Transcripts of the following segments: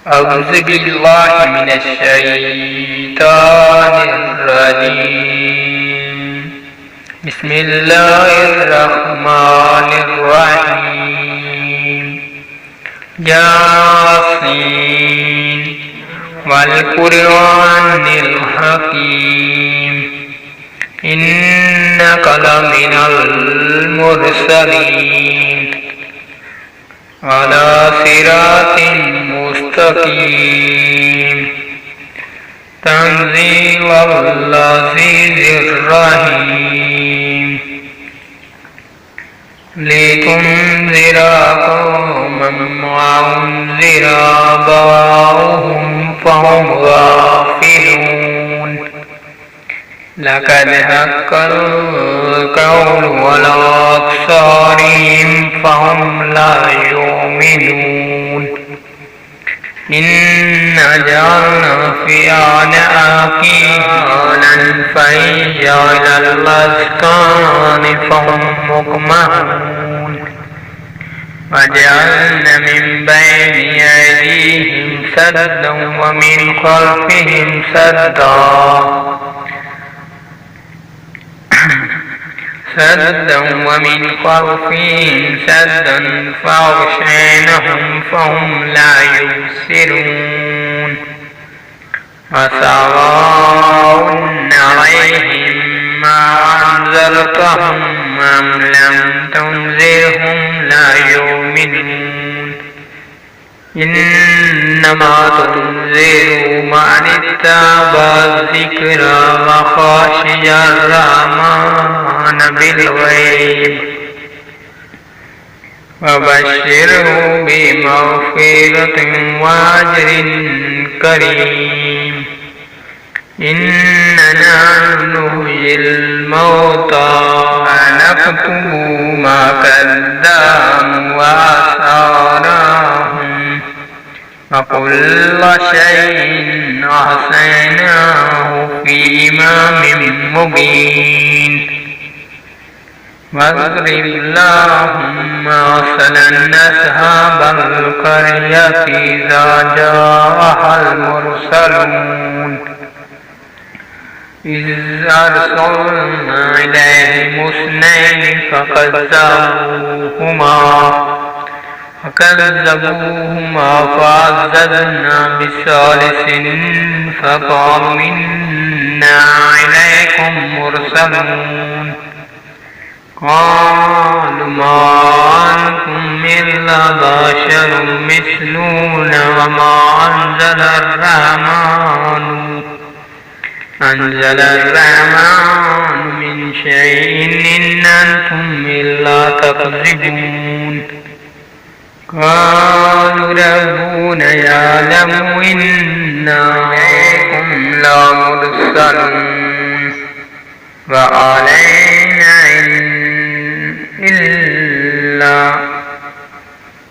أعوذ بالله من الشيطان الرجيم. بسم الله الرحمن الرحيم. ياسين والقرآن الحكيم إنك لمن المرسلين على صراط مستقيم تنزيل العزيز الرحيم لتنذر قوما ما أنذر آباؤهم فهم غافلون لقد حق القول على أكثرهم فهم لا يؤمنون إنا جعلنا في أعناقهم فهي إلى الأذقان فهم مقمحون وجعلنا من بين أيديهم سدا ومن خلفهم ومن خلفهم سدا فأغشيناهم فهم لا يبصرون وسواء عليهم ما أنذرتهم أم لم تنذرهم لا يؤمنون إنما تنذر من اتبع الذكر وخشي الرحمن بالغيب وبشره بمغفرة وأجر كريم إننا نحيي الموتى ونكتب ما قدموا وآثارهم وكل شيء أحصيناه في إمام مبين واضرب اللهم مثلا أصحاب القرية إذا جاءها المرسلون إذ أرسلنا إليهم اثنين فكذبوهما فعززنا بثالث فقالوا إنا إليكم مرسلون قالوا ما أنتم إلا بشر مثلنا وما أنزل الرحمن من شيء إن أنتم إلا تكذبون قالوا ربنا يعلم إنا إليكم لمرسلون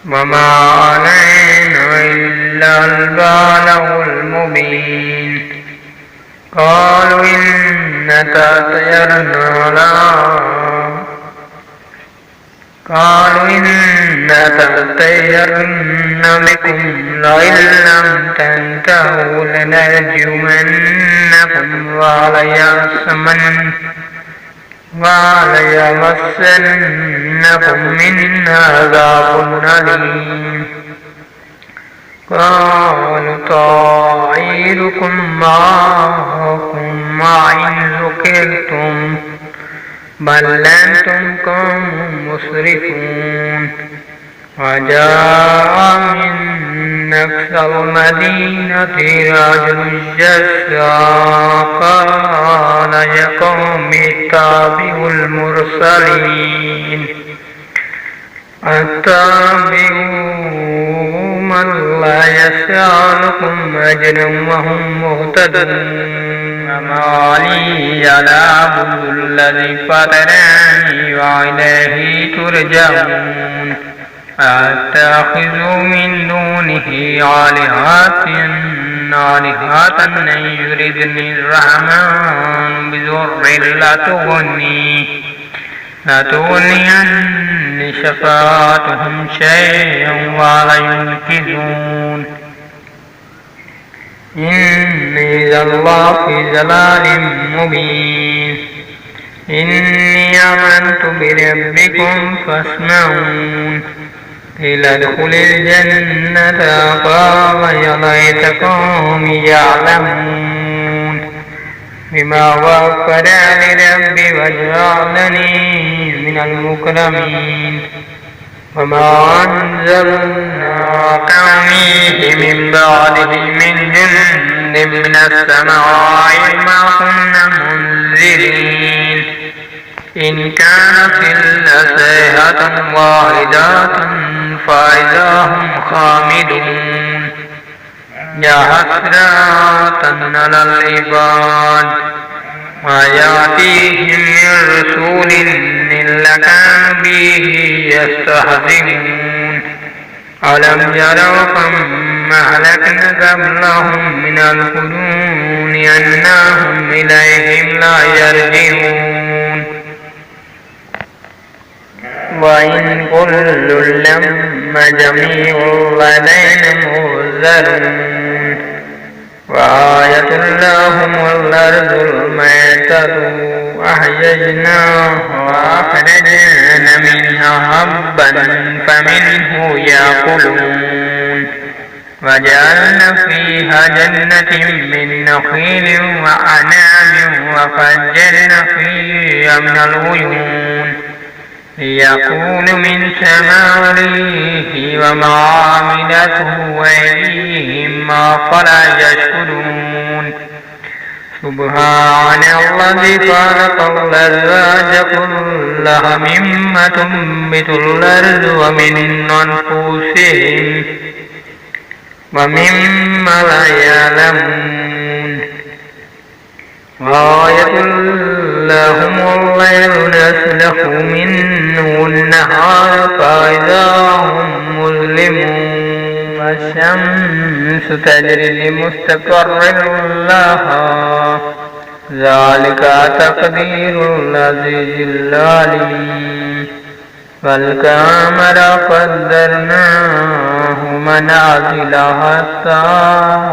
وما علينا إلا البلاغ المبين قالوا إنا تطيرنا بكم لئن لم تنتهوا لنرجمنكم وليمسنكم منا عذاب أليم قالوا طائركم معكم وإن ذكرتم بل أنتم قوم مسرفون وجاء من أقصى المدينة رجل يسعى قال يا قوم اتبعوا المرسلين اتبعوا من لا يسألكم أجرا وهم مهتدون وما لي لا أعبد الذي فطرني وإليه ترجعون أتخذ من دونه آلهة أن يردني الرحمن بضر لا تغني شفاعتهم شيئا ولا ينقذون إني إذا في ضلال مبين إني آمنت بربكم فاسمعون قيل ادخل الجنة قال يا ليت قومي يعلمون بما غفر لي ربي وجعلني من المكرمين وما أنزلنا عليه من بعده من جند من السماء ما كنا منزلين إن كانت إلا صيحة واحدة فإذا هم خامدون يا حسرة على العباد ما يأتيهم من رسول إلا كانوا به يستهزئون ألم يروا كم أهلكنا قبلهم من القرون أنهم إليهم لا يرجعون وإن كل لما جميع لدينا محضرون وآية لهم الأرض الميتة أحييناها وأخرجنا منها حبا فمنه يأكلون وجعلنا فيها جنة من نخيل وأعناب وفجرنا فيها من العيون ليكون من ثمره وما عملته أيديهم فلا يشكرون سبحان الذي خلق الأزواج كلها مما تنبت الأرض ومن أنفسهم ومما لا يعلمون آية لهم الليل نسلخ منه النهار فإذا هم مظلمون والشمس تجري لمستقر لها ذلك تقدير العزيز العليم والقمر قدرناه منازل حتى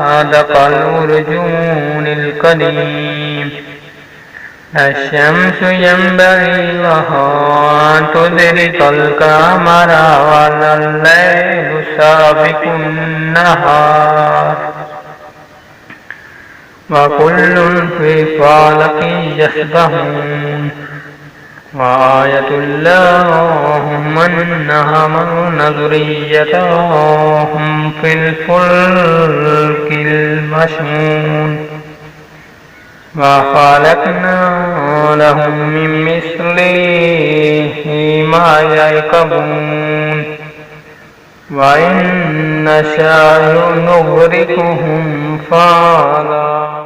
صدق الأرجون القديم الشمس ينبغي لها أن تدرك القمر ولا الليل سابق النهار وكل في فلك يسبحون وآية لهم أنها حملنا ذريتهم في الفلك المشحون وخلقنا لهم من مثله ما يركبون وإن نشاء نغرقهم فلا